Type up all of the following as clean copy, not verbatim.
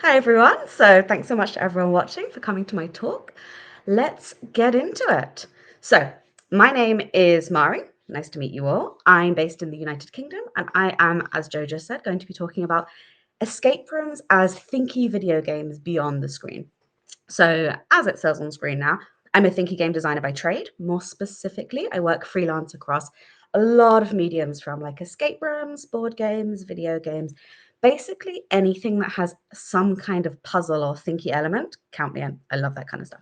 Hi everyone. So thanks so much to everyone watching for coming to my talk. Let's get into it. So my name is Mari. Nice to meet you all. I'm based in the United Kingdom and I am, as Joe just said, going to be talking about escape rooms as Thinky video games beyond the screen. So as it says on screen now, I'm a Thinky game designer by trade. More specifically, I work freelance across a lot of mediums from like escape rooms, board games, video games, basically anything that has some kind of puzzle or thinky element. Count me in. I love that kind of stuff.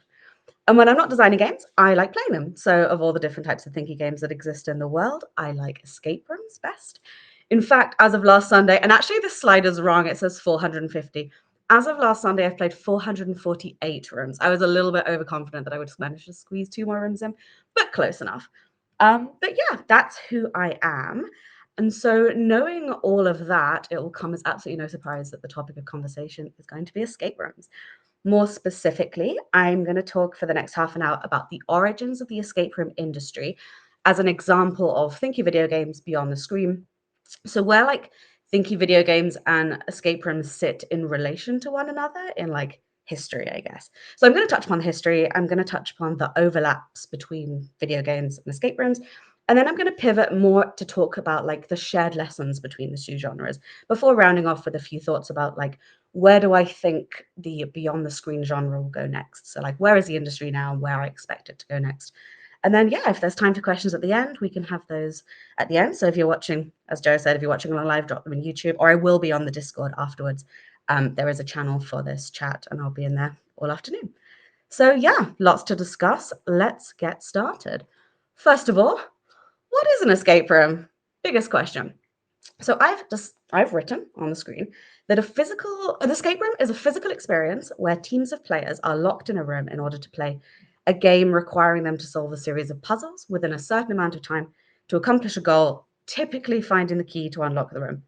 And when I'm not designing games, I like playing them. So of all the different types of thinky games that exist in the world, I like escape rooms best. In fact, as of last Sunday, and actually this slide is wrong, it says 450. As of last Sunday, I've played 448 rooms. I was a little bit overconfident that I would just manage to squeeze 2 more rooms in, but close enough. But yeah, that's who I am. And so knowing all of that, it will come as absolutely no surprise that the topic of conversation is going to be escape rooms. More specifically, I'm going to talk for the next half an hour about the origins of the escape room industry as an example of thinky video games beyond the screen. So where like thinky video games and escape rooms sit in relation to one another in like history, I guess. So I'm going to touch upon history. I'm going to touch upon the overlaps between video games and escape rooms. And then I'm going to pivot more to talk about like the shared lessons between the two genres before rounding off with a few thoughts about like where do I think the beyond the screen genre will go next? So like where is the industry now and where I expect it to go next? And then yeah, if there's time for questions at the end, we can have those at the end. So if you're watching, as Joe said, if you're watching on live, drop them in YouTube, or I will be on the Discord afterwards. There is a channel for this chat and I'll be in there all afternoon. So yeah, lots to discuss. Let's get started. First of all, what is an escape room? Biggest question. So I've written on the screen that an escape room is a physical experience where teams of players are locked in a room in order to play a game requiring them to solve a series of puzzles within a certain amount of time to accomplish a goal, typically finding the key to unlock the room.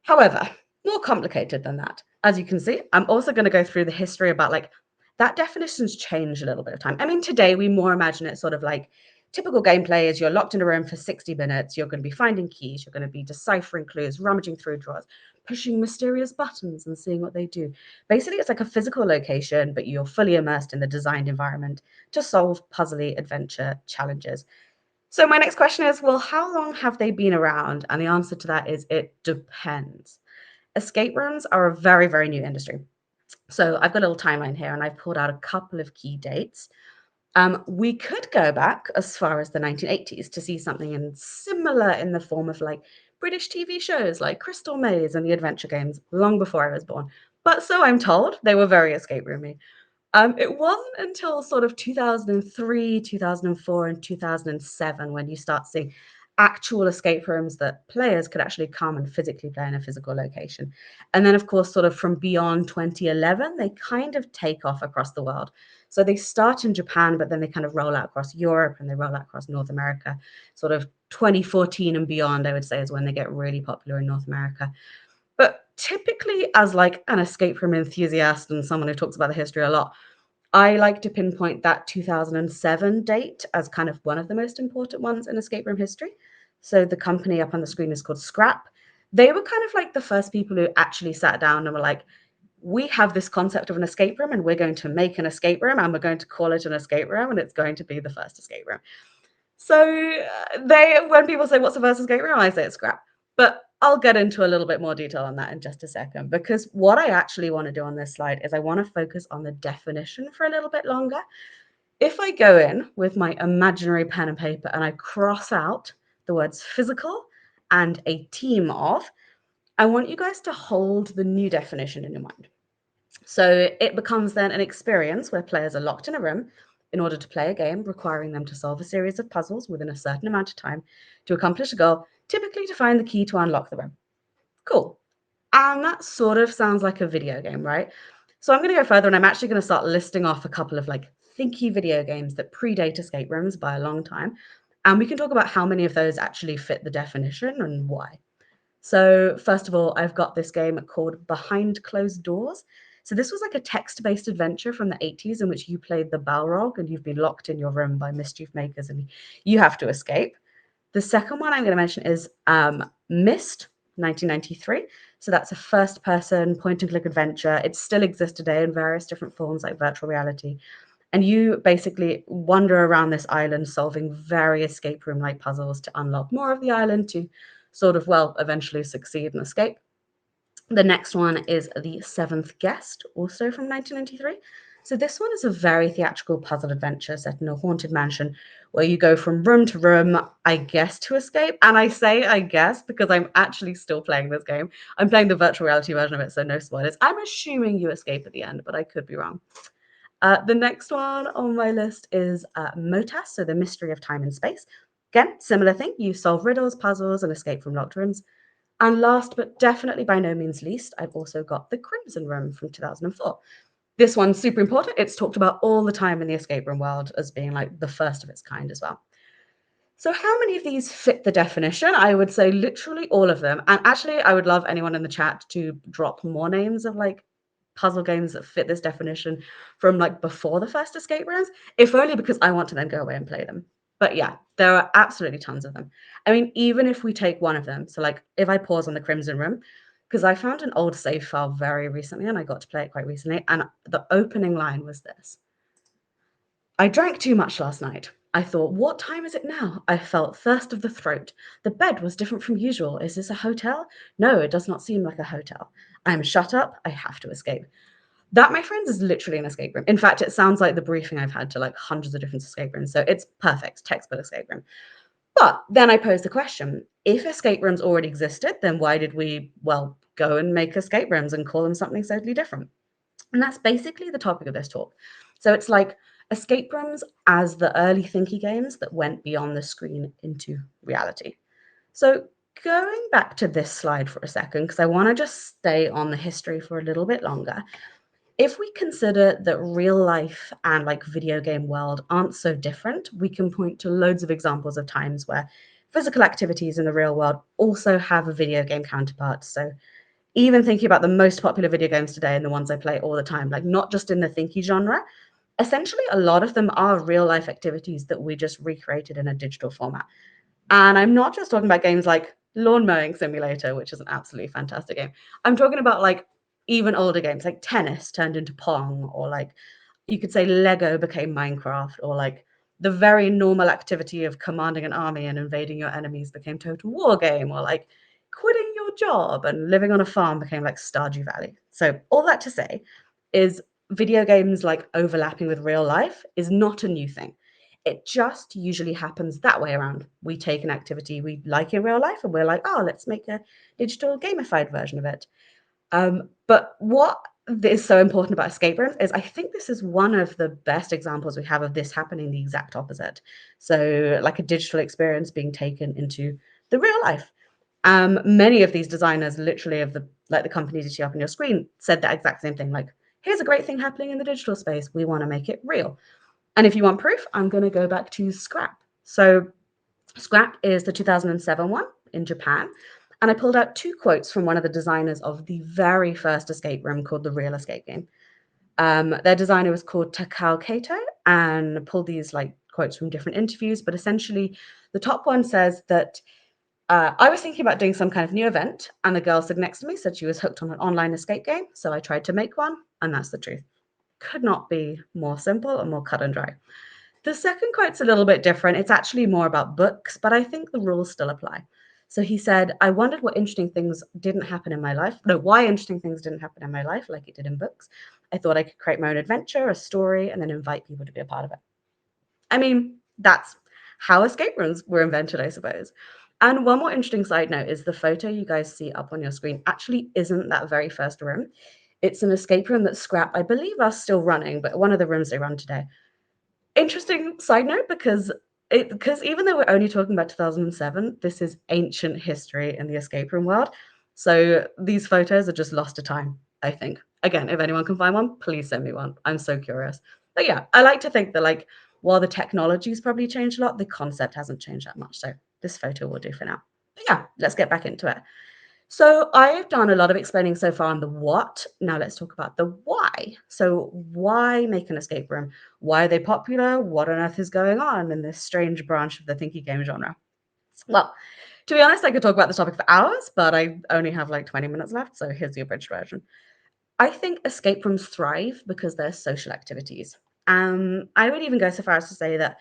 However, more complicated than that. As you can see, I'm also going to go through the history about like that definition's changed a little bit of time. I mean, today we more imagine it sort of like typical gameplay is you're locked in a room for 60 minutes, you're going to be finding keys, you're going to be deciphering clues, rummaging through drawers, pushing mysterious buttons and seeing what they do. Basically, it's like a physical location, but you're fully immersed in the designed environment to solve puzzly adventure challenges. So my next question is, well, how long have they been around? And the answer to that is it depends. Escape rooms are a very, very new industry. So I've got a little timeline here and I've pulled out a couple of key dates. We could go back as far as the 1980s to see something similar in the form of like British TV shows like Crystal Maze and the Adventure Games long before I was born. But so I'm told, they were very escape roomy. It wasn't until sort of 2003, 2004, and 2007 when you start seeing actual escape rooms that players could actually come and physically play in a physical location. And then, of course, sort of from beyond 2011, they kind of take off across the world. So they start in Japan, but then they kind of roll out across Europe and they roll out across North America. Sort of 2014 and beyond, I would say, is when they get really popular in North America. But typically, as like an escape room enthusiast and someone who talks about the history a lot, I like to pinpoint that 2007 date as kind of one of the most important ones in escape room history. So the company up on the screen is called Scrap. They were kind of like the first people who actually sat down and were like, we have this concept of an escape room and we're going to make an escape room and we're going to call it an escape room and it's going to be the first escape room. So when people say, what's the first escape room? I say it's Scrap. But I'll get into a little bit more detail on that in just a second, because what I actually want to do on this slide is I want to focus on the definition for a little bit longer. If I go in with my imaginary pen and paper and I cross out the words physical and a team of, I want you guys to hold the new definition in your mind. So it becomes then an experience where players are locked in a room in order to play a game requiring them to solve a series of puzzles within a certain amount of time to accomplish a goal, typically to find the key to unlock the room. Cool. And that sort of sounds like a video game, right? So I'm going to go further and I'm actually going to start listing off a couple of like thinky video games that predate escape rooms by a long time. And we can talk about how many of those actually fit the definition and why. So first of all, I've got this game called Behind Closed Doors. So this was like a text-based adventure from the 80s in which you played the Balrog and you've been locked in your room by mischief makers and you have to escape. The second one I'm going to mention is Myst, 1993. So that's a first-person point-and-click adventure. It still exists today in various different forms like virtual reality. And you basically wander around this island solving various escape room-like puzzles to unlock more of the island to sort of, well, eventually succeed and escape. The next one is The Seventh Guest, also from 1993. So this one is a very theatrical puzzle adventure set in a haunted mansion where you go from room to room, I guess, to escape. And I say I guess because I'm actually still playing this game. I'm playing the virtual reality version of it, so no spoilers. I'm assuming you escape at the end, but I could be wrong. The next one on my list is MOTAS, so The Mystery of Time and Space. Again, similar thing. You solve riddles, puzzles, and escape from locked rooms. And last but definitely by no means least, I've also got The Crimson Room from 2004. This one's super important. It's talked about all the time in the escape room world as being like the first of its kind as well. So, how many of these fit the definition? I would say literally all of them. And actually, I would love anyone in the chat to drop more names of like puzzle games that fit this definition from like before the first escape rooms, if only because I want to then go away and play them. But yeah, there are absolutely tons of them. I mean, even if we take one of them, so like if I pause on the Crimson Room, because I found an old save file very recently and I got to play it quite recently, and the opening line was this: I drank too much last night. I thought, what time is it now? I felt thirst of the throat. The bed was different from usual. Is this a hotel? No, it does not seem like a hotel. I am shut up. I have to escape. That, my friends, is literally an escape room. In fact, it sounds like the briefing I've had to like hundreds of different escape rooms. So it's perfect, textbook escape room. But then I pose the question, if escape rooms already existed, then why did we, well, go and make escape rooms and call them something totally different? And that's basically the topic of this talk. So it's like escape rooms as the early Thinky games that went beyond the screen into reality. So going back to this slide for a second, because I want to just stay on the history for a little bit longer. If we consider that real life and like video game world aren't so different, we can point to loads of examples of times where physical activities in the real world also have a video game counterpart. So even thinking about the most popular video games today and the ones I play all the time, like not just in the Thinky genre, essentially a lot of them are real life activities that we just recreated in a digital format. And I'm not just talking about games like Lawn Mowing Simulator, which is an absolutely fantastic game. I'm talking about like even older games like tennis turned into Pong, or like you could say Lego became Minecraft, or like the very normal activity of commanding an army and invading your enemies became Total War Game, or like quitting your job and living on a farm became like Stardew Valley. So all that to say is video games like overlapping with real life is not a new thing. It just usually happens that way around. We take an activity we like in real life and we're like, oh, let's make a digital gamified version of it. But what is so important about escape rooms is I think this is one of the best examples we have of this happening the exact opposite. So, like a digital experience being taken into the real life. Many of these designers, literally of the like the companies you see up on your screen, said that exact same thing. Like, here's a great thing happening in the digital space. We want to make it real. And if you want proof, I'm going to go back to Scrap. So, Scrap is the 2007 one in Japan. And I pulled out two quotes from one of the designers of the very first escape room called the Real Escape Game. Their designer was called Takao Kato and pulled these like quotes from different interviews. But essentially, the top one says that I was thinking about doing some kind of new event, and the girl sitting next to me said she was hooked on an online escape game. So I tried to make one, and that's the truth. Could not be more simple and more cut and dry. The second quote's a little bit different. It's actually more about books, but I think the rules still apply. So he said, I wondered what interesting things didn't happen in my life. No, why interesting things didn't happen in my life like it did in books. I thought I could create my own adventure, a story, and then invite people to be a part of it. I mean, that's how escape rooms were invented, I suppose. And one more interesting side note is the photo you guys see up on your screen actually isn't that very first room. It's an escape room that Scrap, I believe, are still running, but one of the rooms they run today. Interesting side note because even though we're only talking about 2007, this is ancient history in the escape room world. So these photos are just lost to time, I think. Again, if anyone can find one, please send me one. I'm so curious. But yeah, I like to think that like while the technology's probably changed a lot, the concept hasn't changed that much. So this photo will do for now. But yeah, let's get back into it. So I've done a lot of explaining so far on the what. Now let's talk about the why. So why make an escape room? Why are they popular? What on earth is going on in this strange branch of the thinky game genre? Well, To be honest, I could talk about this topic for hours, but I only have like 20 minutes left, so here's the abridged version. I think escape rooms thrive because they're social activities. I would even go so far as to say that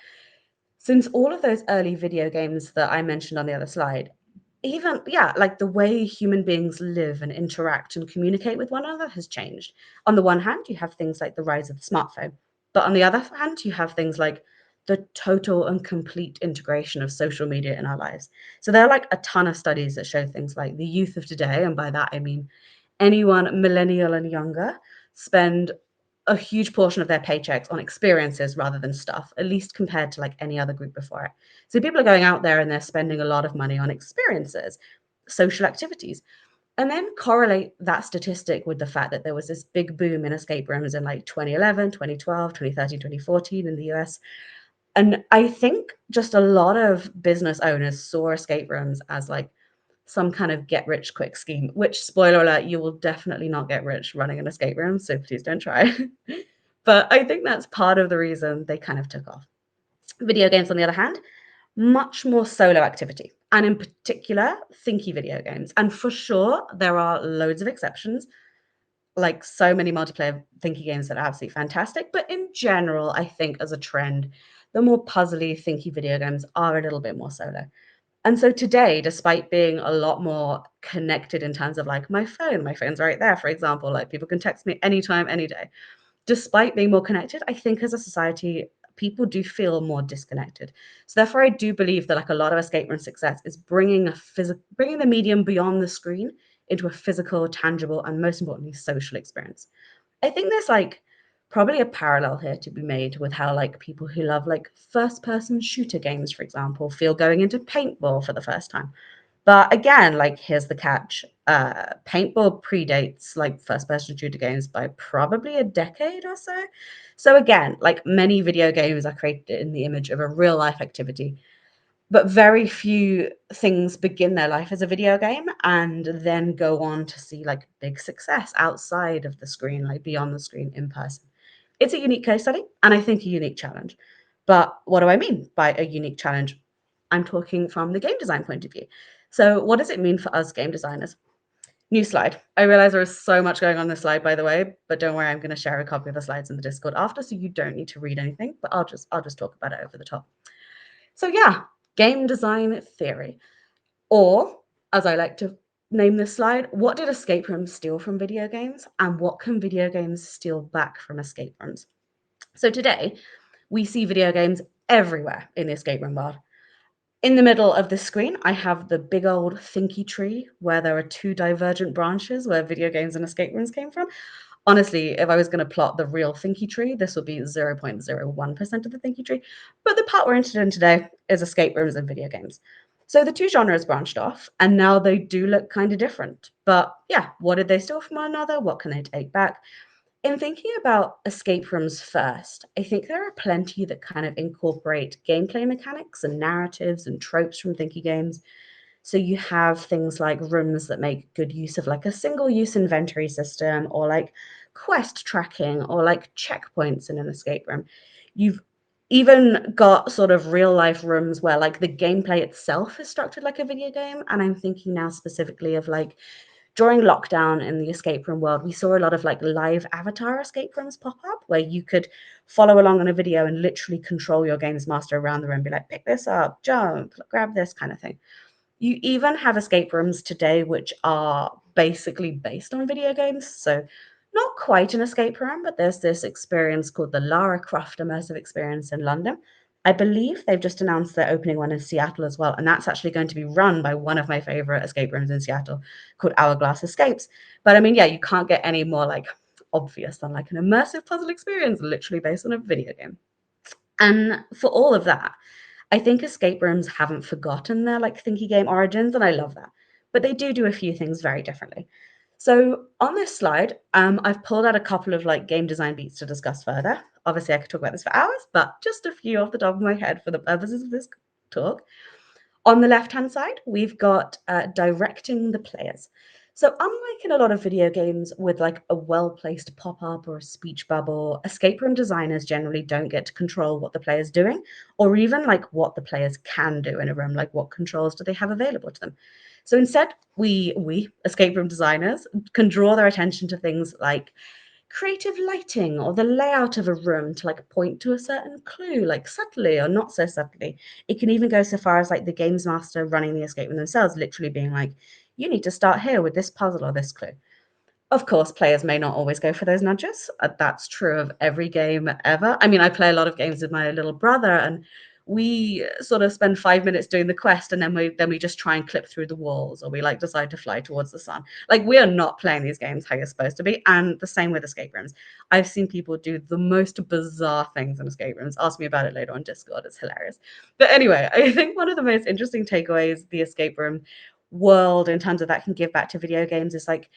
since all of those early video games that I mentioned on the other slide, even, yeah, like the way human beings live and interact and communicate with one another has changed. On the one hand, you have things like the rise of the smartphone, but on the other hand, you have things like the total and complete integration of social media in our lives. So there are like a ton of studies that show things like the youth of today, and by that I mean anyone millennial and younger, spend a huge portion of their paychecks on experiences rather than stuff, at least compared to like any other group before it. So people are going out there and they're spending a lot of money on experiences, social activities, and then correlate that statistic with the fact that there was this big boom in escape rooms in like 2011, 2012, 2013, 2014 in the US. And I think just a lot of business owners saw escape rooms as like some kind of get rich quick scheme, which, spoiler alert, you will definitely not get rich running an escape room, so please don't try. But I think that's part of the reason they kind of took off. Video games, on the other hand, much more solo activity, and in particular, thinky video games. And for sure, there are loads of exceptions, like so many multiplayer thinky games that are absolutely fantastic. But in general, I think as a trend, the more puzzly thinky video games are a little bit more solo. And so today, despite being a lot more connected in terms of like my phone's right there, for example, like people can text me anytime, any day. Despite being more connected, I think as a society, people do feel more disconnected. So therefore, I do believe that like a lot of escape room success is bringing the medium beyond the screen into a physical, tangible, and most importantly, social experience. I think there's like probably a parallel here to be made with how like people who love like first person shooter games, for example, feel going into paintball for the first time. But again, like here's the catch. Paintball predates like first person shooter games by probably a decade or so. So again, like many video games are created in the image of a real life activity, but very few things begin their life as a video game and then go on to see like big success outside of the screen, like beyond the screen in person. It's a unique case study and I think a unique challenge. But what do I mean by a unique challenge? I'm talking from the game design point of view. So, what does it mean for us game designers? New slide. I realize there is so much going on this slide, by the way, but don't worry, I'm going to share a copy of the slides in the Discord after, so you don't need to read anything. But I'll just talk about it over the top. So yeah, game design theory, or as I like to name this slide, what did escape rooms steal from video games, and what can video games steal back from escape rooms? So today, we see video games everywhere in the escape room world. In the middle of the screen, I have the big old Thinky tree where there are two divergent branches where video games and escape rooms came from. Honestly, if I was going to plot the real Thinky tree, this would be 0.01% of the Thinky tree. But the part we're interested in today is escape rooms and video games. So the two genres branched off, and now they do look kind of different. But yeah, what did they steal from one another? What can they take back? In thinking about escape rooms first, I think there are plenty that kind of incorporate gameplay mechanics and narratives and tropes from Thinky games. So you have things like rooms that make good use of like a single use inventory system or like quest tracking or like checkpoints in an escape room. You've even got sort of real life rooms where like the gameplay itself is structured like a video game. And I'm thinking now specifically of like during lockdown in the escape room world, we saw a lot of like live avatar escape rooms pop up where you could follow along on a video and literally control your games master around the room, be like, pick this up, jump, grab this kind of thing. You even have escape rooms today which are basically based on video games. So not quite an escape room, but there's this experience called the Lara Croft Immersive Experience in London. I believe they've just announced they're opening one in Seattle as well, and that's actually going to be run by one of my favorite escape rooms in Seattle called Hourglass Escapes. But I mean, yeah, you can't get any more like obvious than like an immersive puzzle experience literally based on a video game. And for all of that, I think escape rooms haven't forgotten their like thinky game origins, and I love that. But they do a few things very differently. So on this slide, I've pulled out a couple of like game design beats to discuss further. Obviously, I could talk about this for hours, but just a few off the top of my head for the purposes of this talk. On the left-hand side, we've got directing the players. So unlike in a lot of video games with like a well-placed pop-up or a speech bubble, escape room designers generally don't get to control what the player's doing, or even like what the players can do in a room, like what controls do they have available to them. So instead, we escape room designers can draw their attention to things like creative lighting or the layout of a room to like point to a certain clue, like subtly or not so subtly. It can even go so far as like the games master running the escape room themselves, literally being like, you need to start here with this puzzle or this clue. Of course, players may not always go for those nudges. That's true of every game ever. I mean, I play a lot of games with my little brother, and we sort of spend 5 minutes doing the quest, and then we just try and clip through the walls, or we like decide to fly towards the sun. Like we are not playing these games how you're supposed to be, and the same with escape rooms. I've seen people do the most bizarre things in escape rooms. Ask me about it later on Discord. It's hilarious. But anyway, I think one of the most interesting takeaways the escape room world in terms of that can give back to video games is like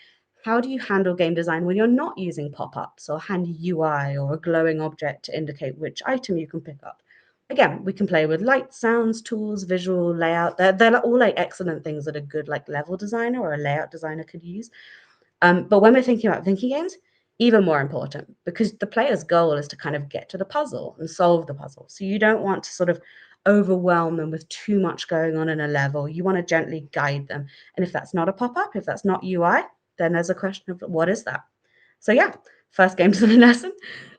how do you handle game design when you're not using pop-ups or handy UI or a glowing object to indicate which item you can pick up? Again, we can play with light, sounds, tools, visual layout. They're all like excellent things that a good like level designer or a layout designer could use. But when we're thinking about thinking games, even more important because the player's goal is to kind of get to the puzzle and solve the puzzle. So you don't want to sort of overwhelm them with too much going on in a level. You want to gently guide them. And if that's not a pop-up, if that's not UI, then there's a question of what is that? So yeah, first game design lesson.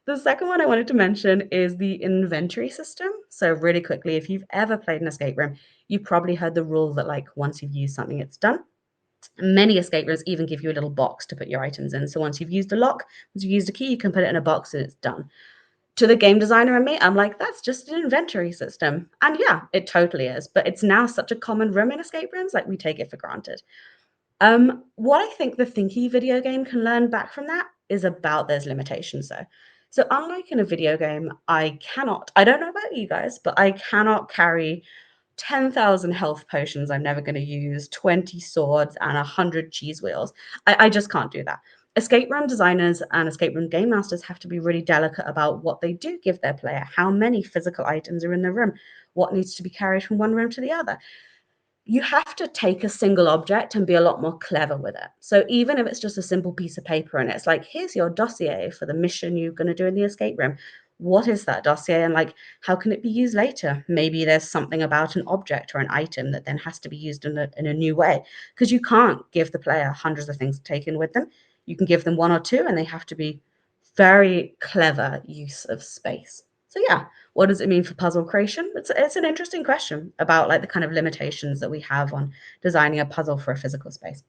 The second one I wanted to mention is the inventory system. So really quickly, if you've ever played an escape room, you probably heard the rule that like once you've used something, it's done. Many escape rooms even give you a little box to put your items in. So once you've used a lock, once you've used a key, you can put it in a box and it's done. To the game designer and me, I'm like, that's just an inventory system. And yeah, it totally is. But it's now such a common room in escape rooms, like we take it for granted. What I think the Thinky video game can learn back from that is about those limitations, though. So, unlike in a video game, I don't know about you guys, but I cannot carry 10,000 health potions I'm never going to use, 20 swords, and 100 cheese wheels. I just can't do that. Escape room designers and escape room game masters have to be really delicate about what they do give their player, how many physical items are in the room, what needs to be carried from one room to the other. You have to take a single object and be a lot more clever with it. So even if it's just a simple piece of paper and it's like, here's your dossier for the mission you're going to do in the escape room. What is that dossier and like how can it be used later? Maybe there's something about an object or an item that then has to be used in a new way because you can't give the player hundreds of things to take in with them. You can give them one or two and they have to be very clever use of space. So yeah, what does it mean for puzzle creation? It's an interesting question about like the kind of limitations that we have on designing a puzzle for a physical space.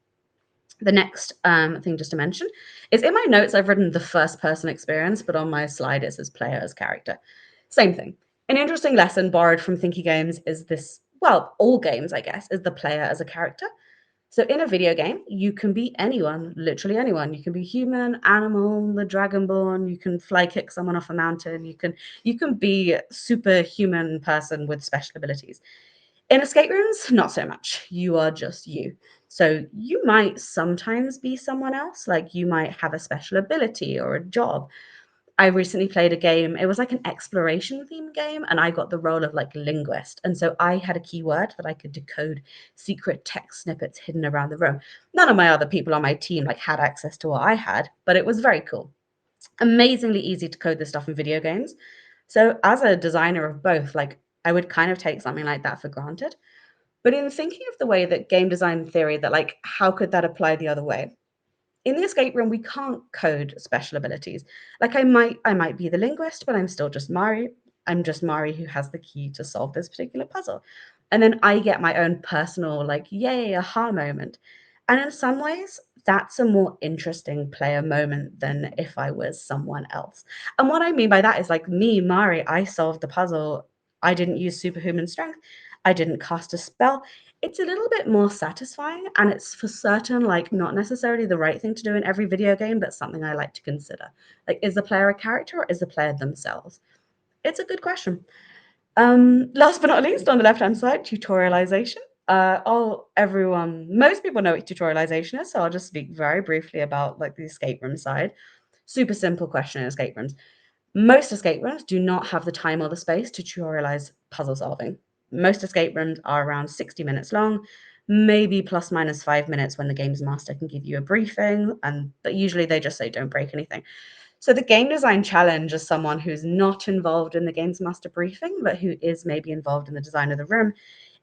The next thing just to mention is in my notes, I've written the first person experience, but on my slide it says player as character. Same thing. An interesting lesson borrowed from ThinkyGames is this, well, all games, I guess, is the player as a character. So in a video game, you can be anyone, literally anyone. You can be human, animal, the dragonborn. You can fly kick someone off a mountain. You can be a superhuman person with special abilities. In escape rooms, not so much. You are just you. So you might sometimes be someone else, like you might have a special ability or a job. I recently played a game. It was like an exploration theme game, and I got the role of like linguist. And so I had a keyword that I could decode secret text snippets hidden around the room. None of my other people on my team like had access to what I had, but it was very cool. Amazingly easy to code this stuff in video games. So as a designer of both, like I would kind of take something like that for granted. But in thinking of the way that game design theory, that like how could that apply the other way? In the escape room, we can't code special abilities. Like I might be the linguist, but I'm still just Mari. I'm just Mari who has the key to solve this particular puzzle. And then I get my own personal, like, yay, aha moment. And in some ways, that's a more interesting player moment than if I was someone else. And what I mean by that is like me, Mari, I solved the puzzle. I didn't use superhuman strength. I didn't cast a spell. It's a little bit more satisfying, and it's for certain, like, not necessarily the right thing to do in every video game, but something I like to consider. Like, is the player a character or is the player themselves? It's a good question. Last but not least, on the left-hand side, tutorialization. Most people know what tutorialization is, so I'll just speak very briefly about like the escape room side. Super simple question in escape rooms. Most escape rooms do not have the time or the space to tutorialize puzzle solving. Most escape rooms are around 60 minutes long. maybe plus minus 5 minutes when the games master can give you a briefing, but usually they just say don't break anything. So the game design challenge is someone who's not involved in the games master briefing, but who is maybe involved in the design of the room,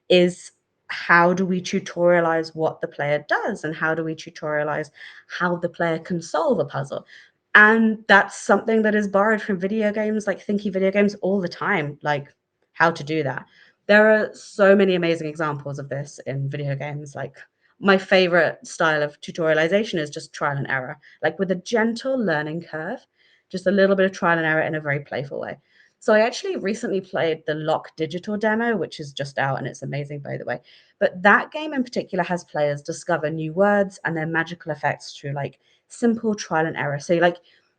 is how do we tutorialize what the player does, and how do we tutorialize how the player can solve a puzzle? And that's something that is borrowed from video games like Thinky video games all the time, like how to do that. There are so many amazing examples of this in video games. Like my favorite style of tutorialization is just trial and error, like with a gentle learning curve, just a little bit of trial and error in a very playful way. So I actually recently played the Lock Digital demo, which is just out and it's amazing, by the way. But that game in particular has players discover new words and their magical effects through like simple trial and error. So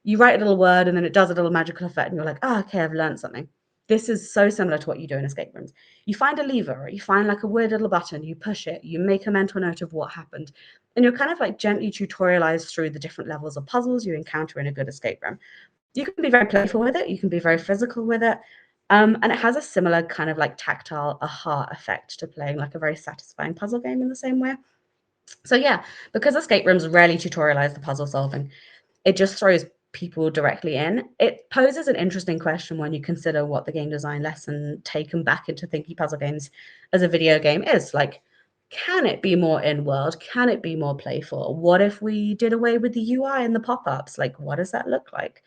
you write a little word and then it does a little magical effect and you're like, oh, okay, I've learned something. This is so similar to what you do in escape rooms. You find a lever, or you find like a weird little button, you push it, you make a mental note of what happened, and you're kind of like gently tutorialized through the different levels of puzzles you encounter in a good escape room. You can be very playful with it, you can be very physical with it. And it has a similar kind of like tactile aha effect to playing like a very satisfying puzzle game in the same way. So yeah, because escape rooms rarely tutorialize the puzzle solving, it just throws people directly in. It poses an interesting question when you consider what the game design lesson taken back into Thinky puzzle games as a video game is. Like, can it be more in world? Can it be more playful? What if we did away with the UI and the pop ups? Like, what does that look like?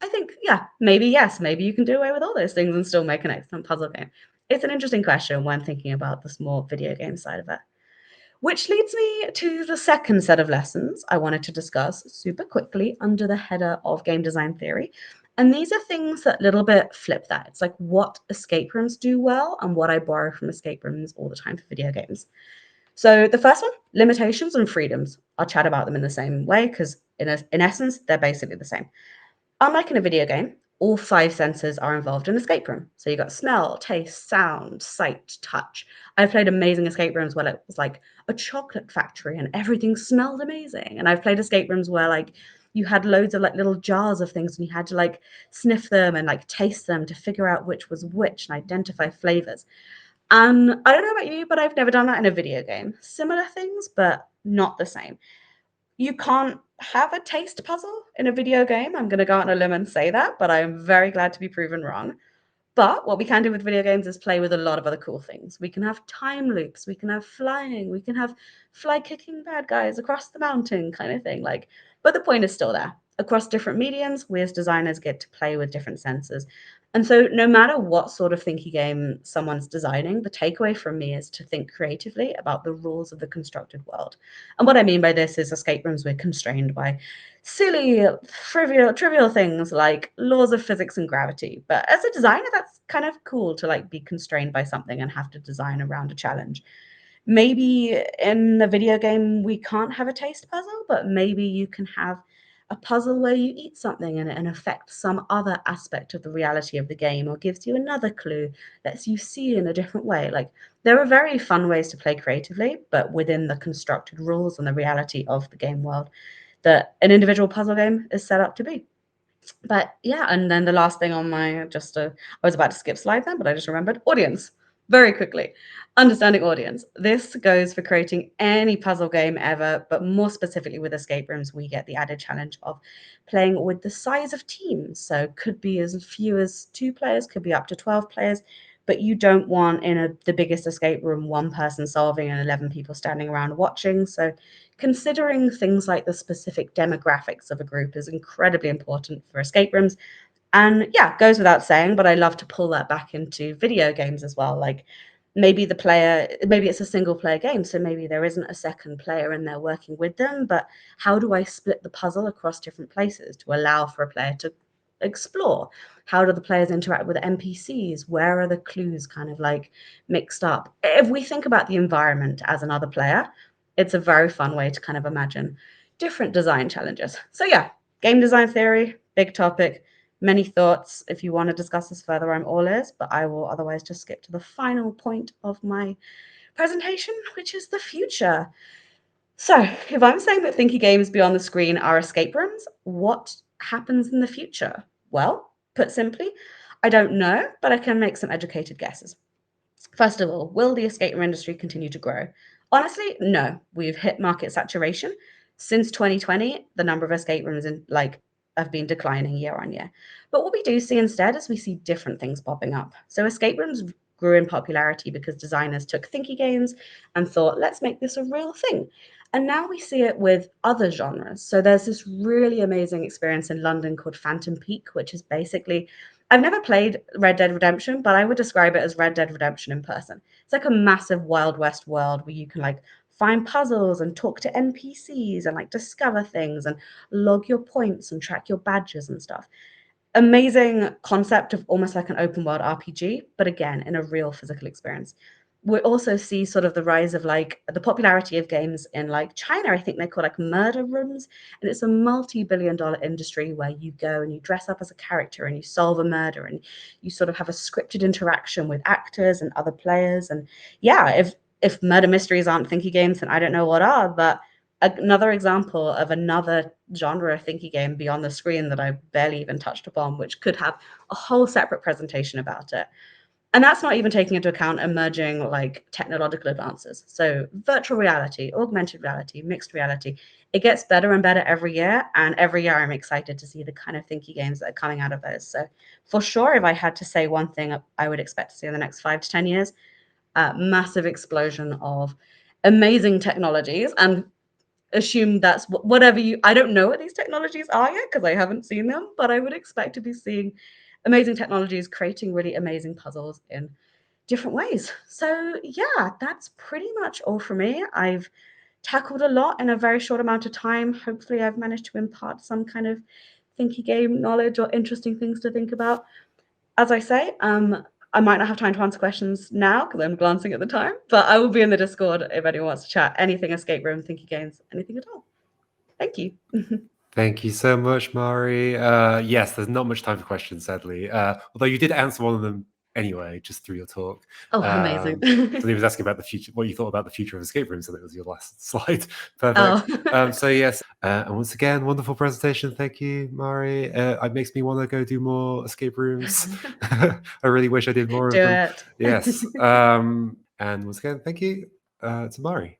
I think, yeah, maybe yes, maybe you can do away with all those things and still make an excellent puzzle game. It's an interesting question when thinking about the more video game side of it. Which leads me to the second set of lessons I wanted to discuss super quickly under the header of game design theory. And these are things that little bit flip that. It's like what escape rooms do well and what I borrow from escape rooms all the time for video games. So the first one, limitations and freedoms. I'll chat about them in the same way because in essence, they're basically the same. Unlike in a video game, all five senses are involved in escape room. So you got smell, taste, sound, sight, touch. I've played amazing escape rooms where it was like a chocolate factory and everything smelled amazing. And I've played escape rooms where like you had loads of like little jars of things and you had to like sniff them and like taste them to figure out which was which and identify flavors. And I don't know about you, but I've never done that in a video game. Similar things, but not the same. You can't have a taste puzzle in a video game. I'm going to go out on a limb and say that, but I'm very glad to be proven wrong. But what we can do with video games is play with a lot of other cool things. We can have time loops, we can have flying, we can have fly kicking bad guys across the mountain kind of thing. Like, but the point is still there. Across different mediums, we as designers get to play with different senses. And so no matter what sort of thinky game someone's designing, the takeaway from me is to think creatively about the rules of the constructed world. And what I mean by this is escape rooms we're constrained by silly, trivial things like laws of physics and gravity. But as a designer, that's kind of cool to like be constrained by something and have to design around a challenge. Maybe in a video game we can't have a taste puzzle, but maybe you can have a puzzle where you eat something and it affects some other aspect of the reality of the game or gives you another clue, lets you see in a different way. Like there are very fun ways to play creatively, but within the constructed rules and the reality of the game world that an individual puzzle game is set up to be. But yeah, and then the last thing on my I was about to skip slide then, but I just remembered audience very quickly. Understanding audience. This goes for creating any puzzle game ever, but more specifically with escape rooms, we get the added challenge of playing with the size of teams. So could be as few as 2 players, could be up to 12 players, but you don't want in the biggest escape room one person solving and 11 people standing around watching. So considering things like the specific demographics of a group is incredibly important for escape rooms. And yeah, goes without saying, but I love to pull that back into video games as well. Like maybe maybe it's a single player game, so maybe there isn't a second player in there working with them, but how do I split the puzzle across different places to allow for a player to explore? How do the players interact with NPCs? Where are the clues kind of like mixed up? If we think about the environment as another player, it's a very fun way to kind of imagine different design challenges. So yeah, game design theory, big topic, many thoughts. If you want to discuss this further, I'm all ears, but I will otherwise just skip to the final point of my presentation, which is the future. So if I'm saying that Thinky games beyond the screen are escape rooms, what happens in the future? Well, put simply, I don't know, but I can make some educated guesses. First of all, will the escape room industry continue to grow? Honestly, no. We've hit market saturation. Since 2020, the number of escape rooms have been declining year on year. But what we do see instead is we see different things popping up. So escape rooms grew in popularity because designers took Thinky games and thought, let's make this a real thing. And now we see it with other genres. So there's this really amazing experience in London called Phantom Peak, which is basically, I've never played Red Dead Redemption, but I would describe it as Red Dead Redemption in person. It's like a massive Wild West world where you can like find puzzles and talk to NPCs and like discover things and log your points and track your badges and stuff. Amazing concept of almost like an open world RPG, but again, in a real physical experience. We also see sort of the rise of like the popularity of games in like China. I think they're called like murder rooms, and it's a multi-billion-dollar industry where you go and you dress up as a character and you solve a murder and you sort of have a scripted interaction with actors and other players. And yeah, if murder mysteries aren't thinky games, then I don't know what are. But another example of another genre thinky game beyond the screen that I barely even touched upon, which could have a whole separate presentation about it. And that's not even taking into account emerging like technological advances. So virtual reality, augmented reality, mixed reality, it gets better and better every year. And every year I'm excited to see the kind of thinky games that are coming out of those. So for sure, if I had to say one thing I would expect to see in the next 5 to 10 years, massive explosion of amazing technologies, and assume that's whatever you, I don't know what these technologies are yet because I haven't seen them, but I would expect to be seeing amazing technologies creating really amazing puzzles in different ways. So yeah, that's pretty much all for me. I've tackled a lot in a very short amount of time. Hopefully I've managed to impart some kind of thinky game knowledge or interesting things to think about. As I say, I might not have time to answer questions now because I'm glancing at the time, but I will be in the Discord if anyone wants to chat anything escape room, thinky games, anything at all. Thank you. Thank you so much, Mari. Yes, there's not much time for questions, sadly. Although you did answer one of them anyway, just through your talk. Oh, amazing. So he was asking about the future, what you thought about the future of escape rooms, and it was your last slide. Oh. Perfect. So yes, and once again, wonderful presentation. Thank you, Mari. It makes me want to go do more escape rooms. I really wish I did more Do of them. it. Yes. And once again, thank you to Mari.